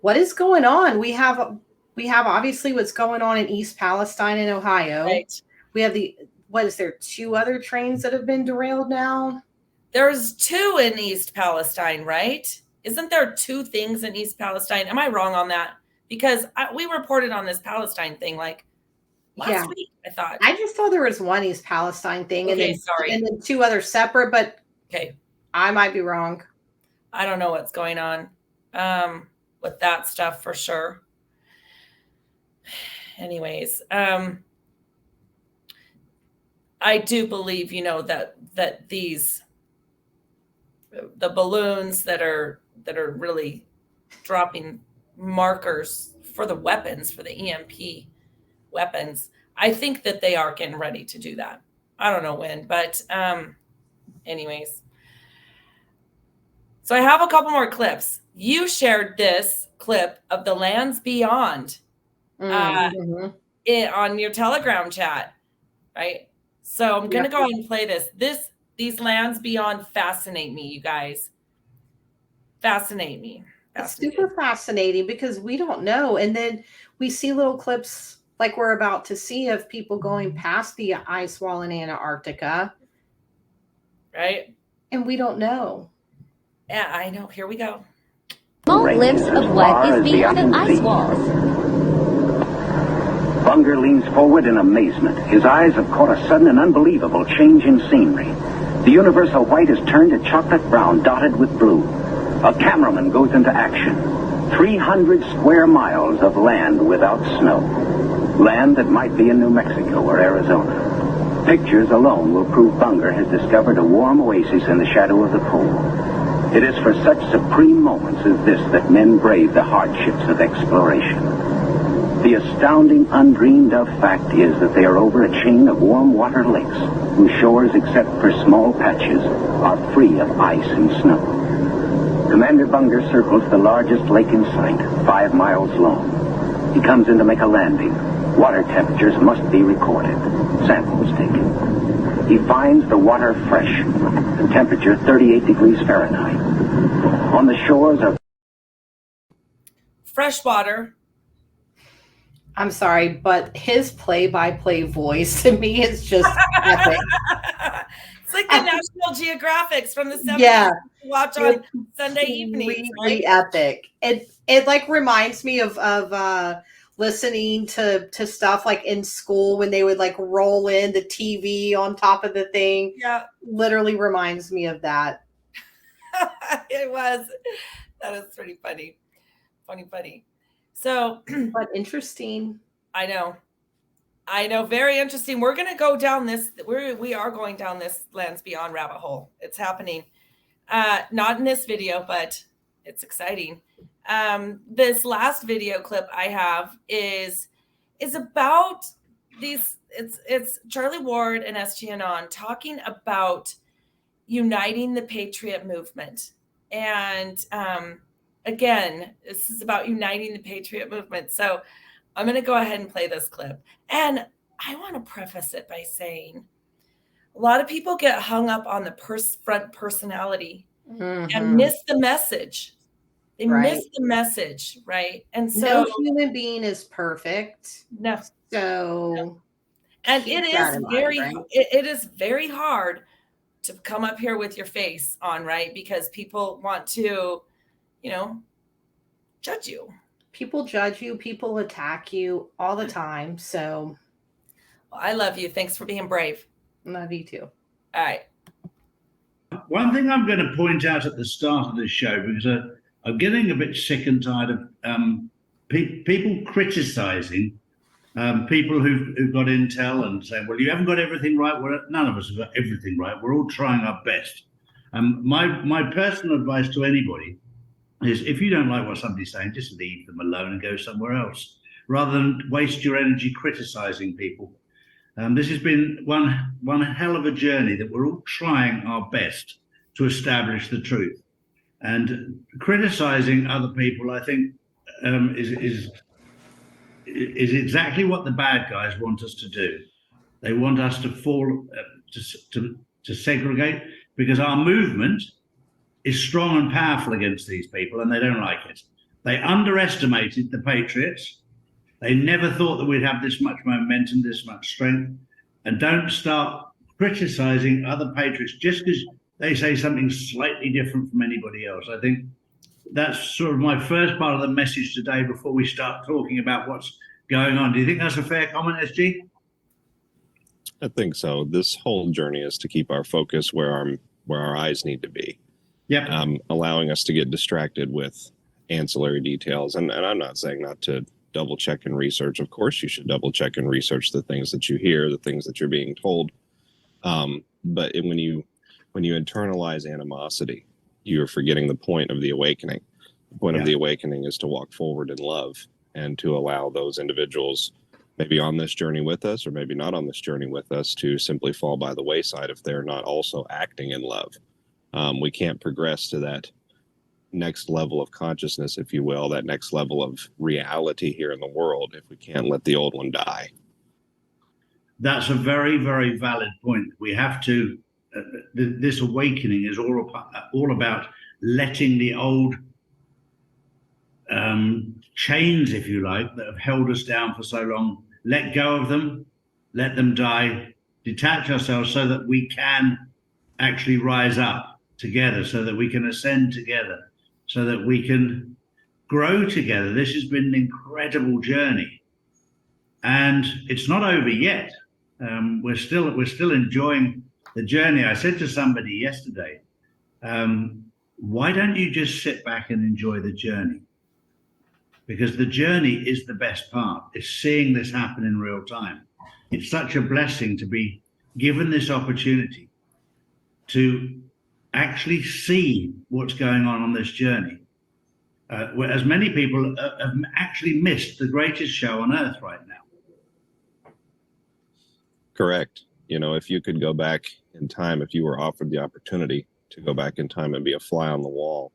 What is going on? We have obviously what's going on in East Palestine in Ohio. Right. We have what is there, 2 other trains that have been derailed now? There's 2 in East Palestine, right? Isn't there 2 things in East Palestine? Am I wrong on that? Because we reported on this Palestine thing like last week, I thought. I just thought there was 1 East Palestine thing, Okay, and then sorry. and then 2 other separate, but Okay. I might be wrong. I don't know what's going on with that stuff for sure. Anyways, I do believe, that the balloons that are really dropping markers for the weapons, for the EMP weapons, I think that they are getting ready to do that. I don't know when, but anyways. So I have a couple more clips. You shared this clip of the lands beyond on your Telegram chat, right? So I'm going to go ahead and play this. These lands beyond fascinate me, you guys. Fascinate me. It's super fascinating because we don't know. And then we see little clips like we're about to see of people going past the ice wall in Antarctica. Right? And we don't know. Yeah, I know. Here we go. Small glimpse of what is beyond the ice walls. Bunger leans forward in amazement. His eyes have caught a sudden and unbelievable change in scenery. The universal white has turned to chocolate brown, dotted with blue. A cameraman goes into action. 300 square miles of land without snow. Land that might be in New Mexico or Arizona. Pictures alone will prove Bunger has discovered a warm oasis in the shadow of the pole. It is for such supreme moments as this that men brave the hardships of exploration. The astounding, undreamed of fact is that they are over a chain of warm water lakes, whose shores, except for small patches, are free of ice and snow. Commander Bunger circles the largest lake in sight, 5 miles long. He comes in to make a landing. Water temperatures must be recorded. Samples taken. He finds the water fresh, the temperature 38 degrees Fahrenheit. On the shores of fresh water. I'm sorry, but his play-by-play voice to me is just epic. It's like the National Geographics from the 70s. Yeah. Watch on Sunday evenings. Right? Epic. It like reminds me of listening to stuff like in school when they would like roll in the TV on top of the thing. Yeah. Literally reminds me of that. It was. That is pretty funny. Funny. So, but interesting. I know. Very interesting. We're going to go down this. We are going down this Lands Beyond rabbit hole. It's happening. Not in this video, but it's exciting. This last video clip I have is about these. It's Charlie Ward and SGAnon talking about uniting the Patriot movement. And again, this is about uniting the Patriot movement. So I'm going to go ahead and play this clip. And I want to preface it by saying a lot of people get hung up on the front personality and miss the message. They miss the message, right? And so no human being is perfect. No. So and it is very hard to come up here with your face on, right? Because people want to, judge you. People judge you, people attack you all the time. So well, I love you. Thanks for being brave. Love you too. All right. One thing I'm going to point out at the start of this show, because I'm getting a bit sick and tired of people criticizing people who've got intel and saying, well, you haven't got everything right. None of us have got everything right. We're all trying our best. My personal advice to anybody is if you don't like what somebody's saying, just leave them alone and go somewhere else, rather than waste your energy criticizing people. This has been one hell of a journey that we're all trying our best to establish the truth. And criticizing other people, I think, is exactly what the bad guys want us to do. They want us to fall to segregate, because our movement is strong and powerful against these people, and they don't like it. They underestimated the Patriots. They never thought that we'd have this much momentum, this much strength. And don't start criticizing other Patriots just because they say something slightly different from anybody else. I think that's sort of my first part of the message today before we start talking about what's going on. Do you think that's a fair comment, SG? I think so. This whole journey is to keep our focus where our eyes need to be. Yep. Allowing us to get distracted with ancillary details. And I'm not saying not to double check and research. Of course, you should double check and research the things that you hear, the things that you're being told. But when you internalize animosity, you're forgetting the point of the awakening. The point of the awakening is to walk forward in love and to allow those individuals maybe on this journey with us or maybe not on this journey with us to simply fall by the wayside if they're not also acting in love. We can't progress to that next level of consciousness, if you will, that next level of reality here in the world if we can't let the old one die. That's a very, very valid point. We have to, this awakening is all about letting the old chains, if you like, that have held us down for so long, let go of them, let them die, detach ourselves so that we can actually rise up together, so that we can ascend together, so that we can grow together. This has been an incredible journey, and it's not over yet. We're still enjoying the journey. I said to somebody yesterday, why don't you just sit back and enjoy the journey? Because the journey is the best part. It's seeing this happen in real time. It's such a blessing to be given this opportunity to actually see what's going on this journey. Whereas many people have actually missed the greatest show on earth right now. Correct. You know, if you could go back in time, if you were offered the opportunity to go back in time and be a fly on the wall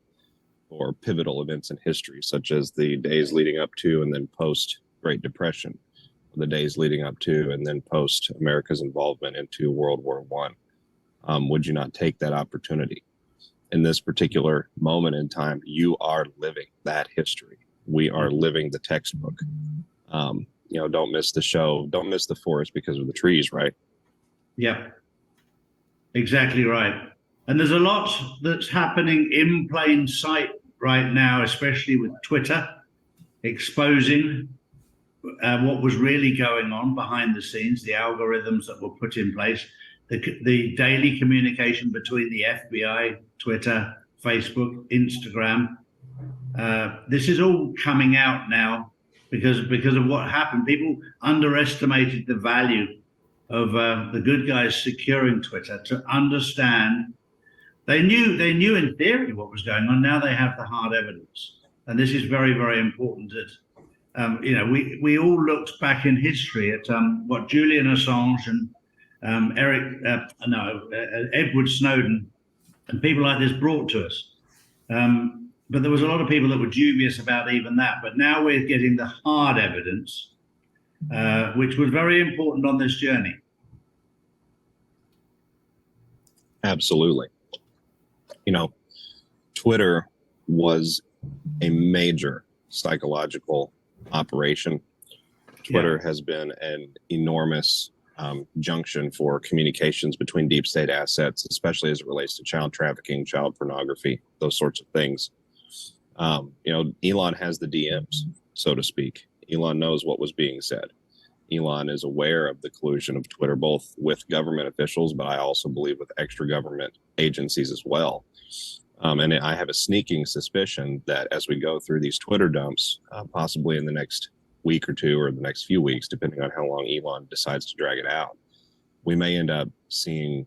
for pivotal events in history, such as the days leading up to and then post Great Depression, the days leading up to and then post America's involvement into World War I, would you not take that opportunity? In this particular moment in time, you are living that history. We are living the textbook. Don't miss the show. Don't miss the forest because of the trees, right? Yeah, exactly right. And there's a lot that's happening in plain sight right now, especially with Twitter exposing what was really going on behind the scenes, the algorithms that were put in place, the daily communication between the FBI, Twitter, Facebook, Instagram. This is all coming out now because of what happened. People underestimated the value of the good guys securing Twitter to understand. They knew in theory what was going on. Now they have the hard evidence, and this is very, very important. That we all looked back in history at what Julian Assange and Edward Snowden and people like this brought to us. But there was a lot of people that were dubious about even that. But now we're getting the hard evidence, which was very important on this journey. Absolutely. Twitter was a major psychological operation. Twitter has been an enormous junction for communications between deep state assets, especially as it relates to child trafficking, child pornography, those sorts of things. Elon has the DMs, so to speak. Elon knows what was being said. Elon is aware of the collusion of Twitter, both with government officials, but I also believe with extra government agencies as well. And I have a sneaking suspicion that as we go through these Twitter dumps, possibly in the next week or two or the next few weeks, depending on how long Elon decides to drag it out, we may end up seeing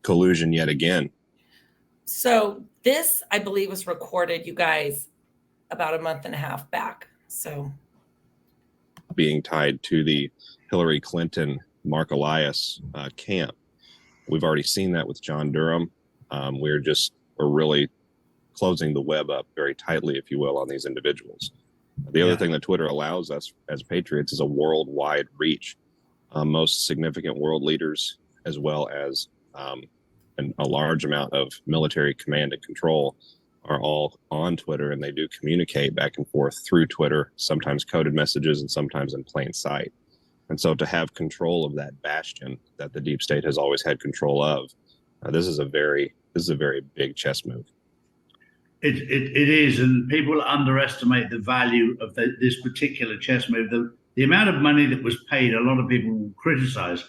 collusion yet again So this, I believe, was recorded, you guys, about a month and a half back. So being tied to the Hillary Clinton, Mark Elias camp. We've already seen that with John Durham. We're really closing the web up very tightly, if you will, on these individuals. The other thing that Twitter allows us as patriots is a worldwide reach. Most significant world leaders, as well as a large amount of military command and control, are all on Twitter, and they do communicate back and forth through Twitter, sometimes coded messages and sometimes in plain sight. And so to have control of that bastion that the deep state has always had control of, this is a very big chess move. It is, and people underestimate the value of this particular chess move. The amount of money that was paid, a lot of people will criticize,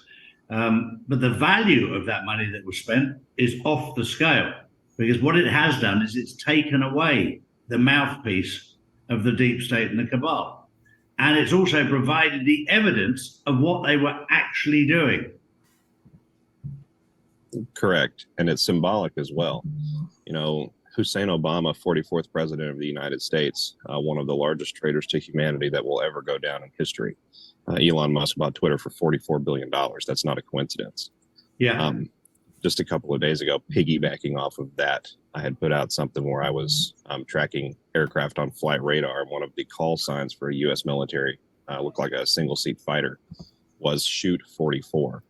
but the value of that money that was spent is off the scale, because what it has done is it's taken away the mouthpiece of the deep state and the cabal. And it's also provided the evidence of what they were actually doing. Correct. And it's symbolic as well. You know, Hussein Obama, 44th president of the United States, one of the largest traitors to humanity that will ever go down in history. Elon Musk bought Twitter for $44 billion. That's not a coincidence. Yeah. Just a couple of days ago, piggybacking off of that, I had put out something where I was tracking aircraft on flight radar. One of the call signs for a U.S. military, looked like a single seat fighter, was shoot 44.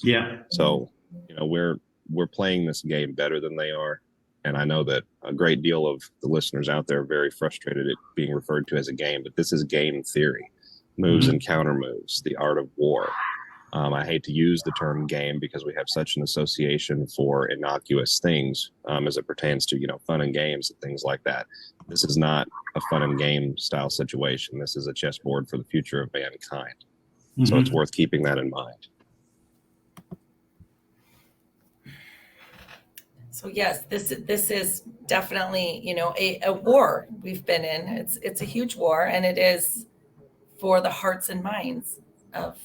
Yeah. So, you know, we're playing this game better than they are. And I know that a great deal of the listeners out there are very frustrated at being referred to as a game, but this is game theory, moves and counter moves, the art of war. I hate to use the term game because we have such an association for innocuous things as it pertains to, you know, fun and games and things like that. This is not a fun and game style situation. This is a chessboard for the future of mankind. So it's worth keeping that in mind. So yes, this is definitely, you know, a war we've been in. It's a huge war, and it is for the hearts and minds of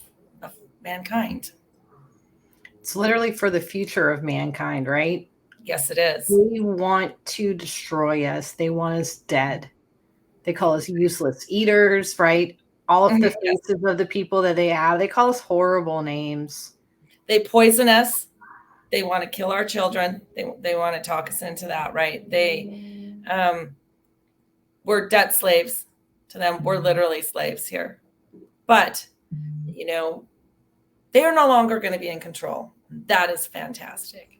mankind. It's literally for the future of mankind, right? Yes, it is. They want to destroy us. They want us dead. They call us useless eaters, right? All of the faces of the people that they have, they call us horrible names. They poison us. They want to kill our children. They want to talk us into that, right? We're debt slaves to them. We're literally slaves here. But, you know, they are no longer going to be in control. That is fantastic.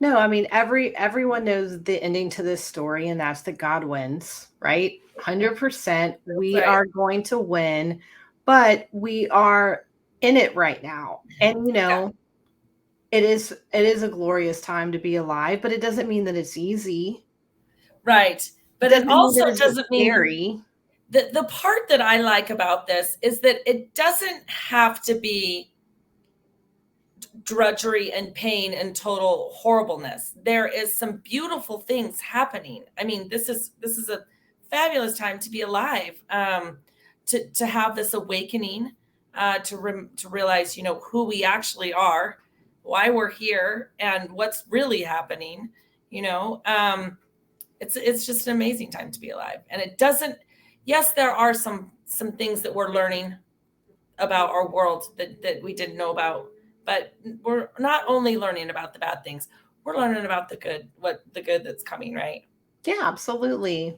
No, I mean, everyone knows the ending to this story, and that's that God wins, right? 100%. We are going to win, but we are in it right now. And, you know, it is a glorious time to be alive, but it doesn't mean that it's easy. Right. But it also doesn't mean the part that I like about this is that it doesn't have to be drudgery and pain and total horribleness. There is some beautiful things happening. I mean, this is a fabulous time to be alive, to have this awakening, to realize, you know, who we actually are, why we're here, and what's really happening. You know, it's just an amazing time to be alive. And it doesn't. Yes, there are some things that we're learning about our world that we didn't know about. But we're not only learning about the bad things, we're learning about the good, the good that's coming, right? Yeah, absolutely.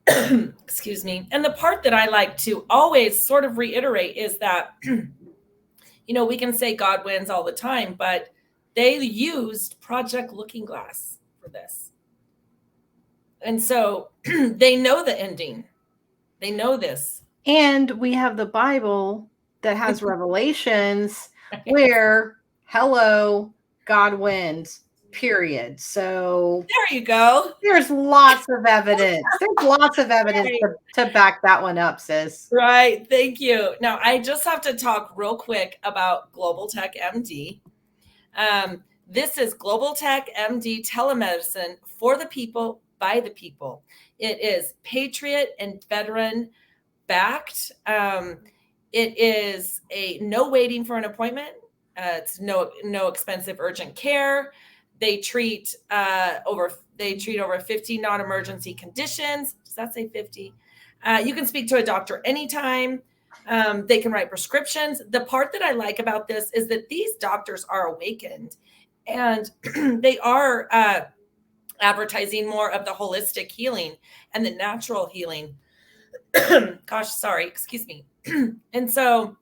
Excuse me. And the part that I like to always sort of reiterate is that, you know, we can say God wins all the time, but they used Project Looking Glass for this. And so they know the ending. They know this. And we have the Bible that has revelations where, hello, God wins, period. So there you go. There's lots of evidence. There's lots of evidence to back that one up, sis. Right. Thank you. Now, I just have to talk real quick about Global Tech MD. This is Global Tech MD telemedicine for the people, by the people. It is Patriot and veteran backed. It is no waiting for an appointment. It's no expensive urgent care. They treat over 50 non-emergency conditions. Does that say 50? You can speak to a doctor anytime. They can write prescriptions. The part that I like about this is that these doctors are awakened, and they are advertising more of the holistic healing and the natural healing. Gosh, sorry, excuse me. And so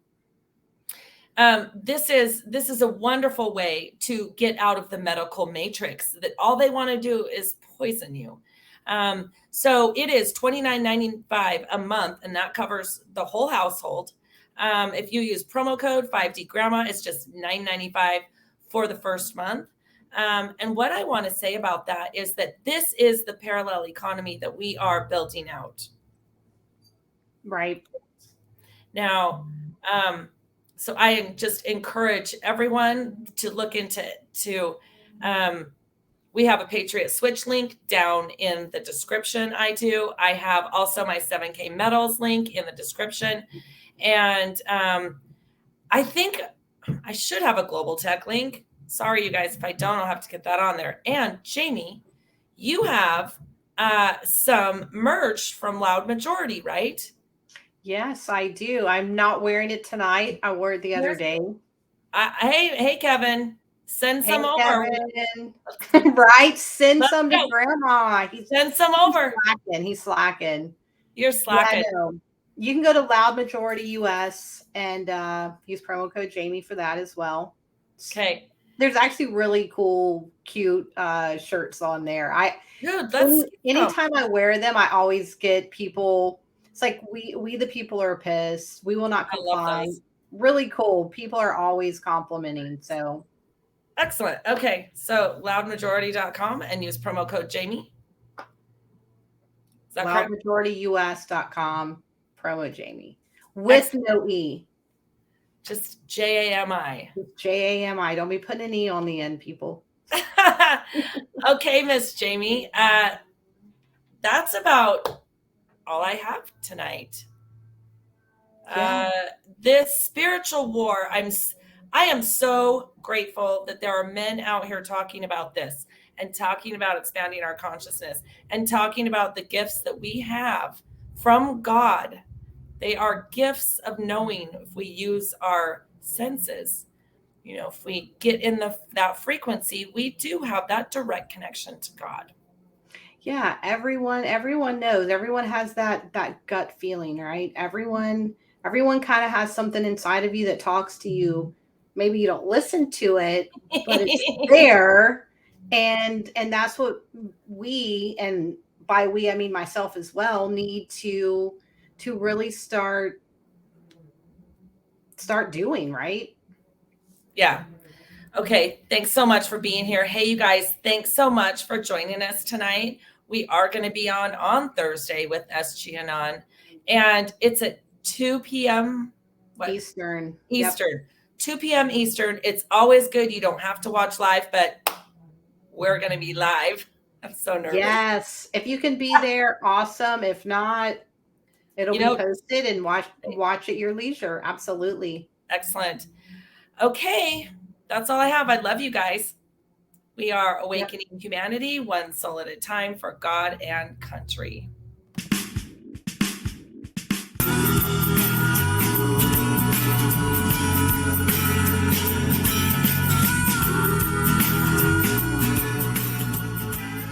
this is a wonderful way to get out of the medical matrix, that all they want to do is poison you. So it is $29.95 a month, and that covers the whole household. If you use promo code 5D Gramma, it's just $9.95 for the first month. And what I want to say about that is that this is the parallel economy that we are building out. Right. Now, so I just encourage everyone to look into we have a Patriot Switch link down in the description. I have also my 7K medals link in the description. And I think I should have a Global Tech link. Sorry, you guys, if I don't, I'll have to get that on there. And Jamie, you have some merch from Loud Majority, right? Yes, I do. I'm not wearing it tonight. I wore it the other day. Hey, Kevin, send some over. Right? Send some to Grandma. Send some over. He's slacking. You're slacking. Yeah, no. You can go to Loud Majority US and use promo code Jamie for that as well. Okay. There's actually really cool, cute shirts on there. Anytime I wear them, I always get people. It's like we the people are pissed. We will not comply. Really cool. People are always complimenting. So excellent. Okay. So loudmajority.com and use promo code Jamie. Is that correct? Loudmajorityus.com, promo Jamie. With no E. Just JAMI. JAMI. Don't be putting an E on the end, people. Okay, Miss Jamie. That's about all I have tonight. Yeah. This spiritual war, I am so grateful that there are men out here talking about this and talking about expanding our consciousness and talking about the gifts that we have from God. They are gifts of knowing if we use our senses. You know, if we get in that frequency, we do have that direct connection to God. Yeah, everyone knows. Everyone has that gut feeling, right? Everyone kind of has something inside of you that talks to you. Maybe you don't listen to it, but it's there. And that's what we, and by we I mean myself as well, need to really start doing, right? Yeah. Okay. Thanks so much for being here. Hey, you guys, thanks so much for joining us tonight. We are going to be on Thursday with SGAnon, and it's at 2 p.m. Eastern. Yep. 2 p.m. Eastern. It's always good. You don't have to watch live, but we're going to be live. I'm so nervous. Yes. If you can be there, awesome. If not, it'll be posted and watch at your leisure. Absolutely. Excellent. Okay. That's all I have. I love you guys. We are awakening humanity one soul at a time for God and country.